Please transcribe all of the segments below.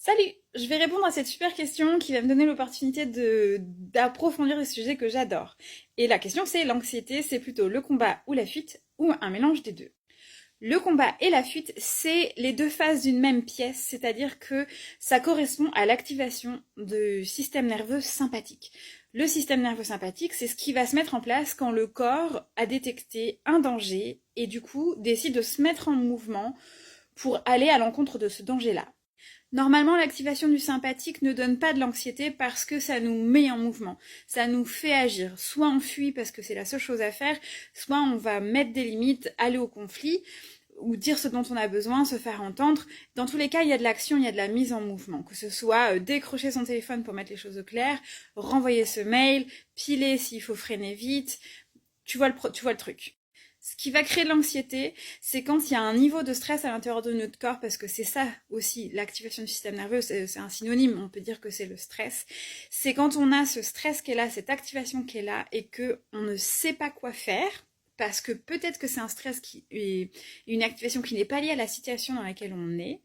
Salut! Je vais répondre à cette super question qui va me donner l'opportunité d'approfondir le sujet que j'adore. Et la question c'est, l'anxiété, c'est plutôt le combat ou la fuite, ou un mélange des deux? Le combat et la fuite, c'est les deux faces d'une même pièce, c'est-à-dire que ça correspond à l'activation du système nerveux sympathique. Le système nerveux sympathique, c'est ce qui va se mettre en place quand le corps a détecté un danger et du coup décide de se mettre en mouvement pour aller à l'encontre de ce danger-là. Normalement, l'activation du sympathique ne donne pas de l'anxiété parce que ça nous met en mouvement, ça nous fait agir. Soit on fuit parce que c'est la seule chose à faire, soit on va mettre des limites, aller au conflit, ou dire ce dont on a besoin, se faire entendre. Dans tous les cas, il y a de l'action, il y a de la mise en mouvement. Que ce soit décrocher son téléphone pour mettre les choses au clair, renvoyer ce mail, piler s'il faut freiner vite, tu vois le truc. Ce qui va créer de l'anxiété, c'est quand il y a un niveau de stress à l'intérieur de notre corps, parce que c'est ça aussi, l'activation du système nerveux, c'est un synonyme, on peut dire que c'est le stress. C'est quand on a ce stress qui est là, cette activation qui est là, et qu'on ne sait pas quoi faire, parce que peut-être que c'est un stress qui est une activation qui n'est pas liée à la situation dans laquelle on est,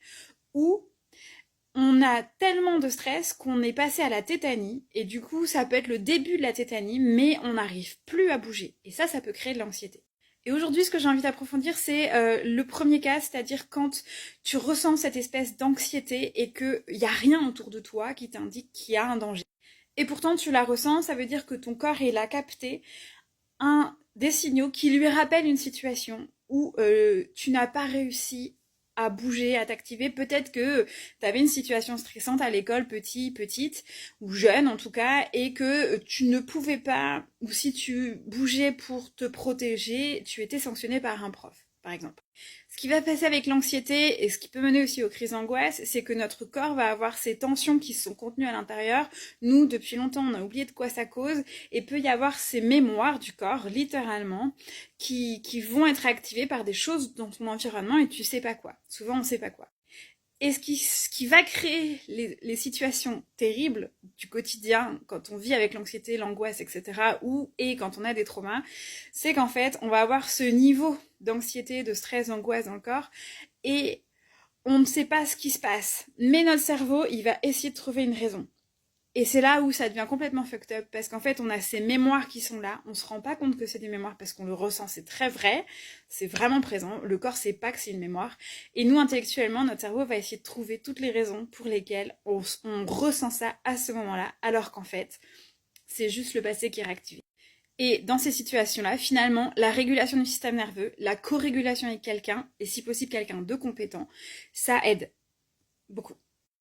ou on a tellement de stress qu'on est passé à la tétanie, et du coup ça peut être le début de la tétanie, mais on n'arrive plus à bouger, et ça peut créer de l'anxiété. Et aujourd'hui, ce que j'ai envie d'approfondir, c'est le premier cas, c'est-à-dire quand tu ressens cette espèce d'anxiété et qu'il n'y a rien autour de toi qui t'indique qu'il y a un danger. Et pourtant, tu la ressens, ça veut dire que ton corps, il a capté des signaux qui lui rappellent une situation où tu n'as pas réussi à bouger, à t'activer. Peut-être que tu avais une situation stressante à l'école, petite, ou jeune en tout cas, et que tu ne pouvais pas, ou si tu bougeais pour te protéger, tu étais sanctionné par un prof, par exemple. Ce qui va passer avec l'anxiété, et ce qui peut mener aussi aux crises d'angoisse, c'est que notre corps va avoir ces tensions qui sont contenues à l'intérieur. Nous, depuis longtemps, on a oublié de quoi ça cause, et peut y avoir ces mémoires du corps, littéralement, qui vont être activées par des choses dans ton environnement, et tu sais pas quoi. Souvent, on sait pas quoi. Et ce qui va créer les situations terribles du quotidien, quand on vit avec l'anxiété, l'angoisse, etc., et quand on a des traumas, c'est qu'en fait, on va avoir ce niveau d'anxiété, de stress, d'angoisse dans le corps, et on ne sait pas ce qui se passe. Mais notre cerveau, il va essayer de trouver une raison. Et c'est là où ça devient complètement fucked up, parce qu'en fait, on a ces mémoires qui sont là, on se rend pas compte que c'est des mémoires parce qu'on le ressent, c'est très vrai, c'est vraiment présent, le corps sait pas que c'est une mémoire, et nous, intellectuellement, notre cerveau va essayer de trouver toutes les raisons pour lesquelles on ressent ça à ce moment-là, alors qu'en fait, c'est juste le passé qui est réactivé. Et dans ces situations-là, finalement, la régulation du système nerveux, la co-régulation avec quelqu'un, et si possible quelqu'un de compétent, ça aide beaucoup.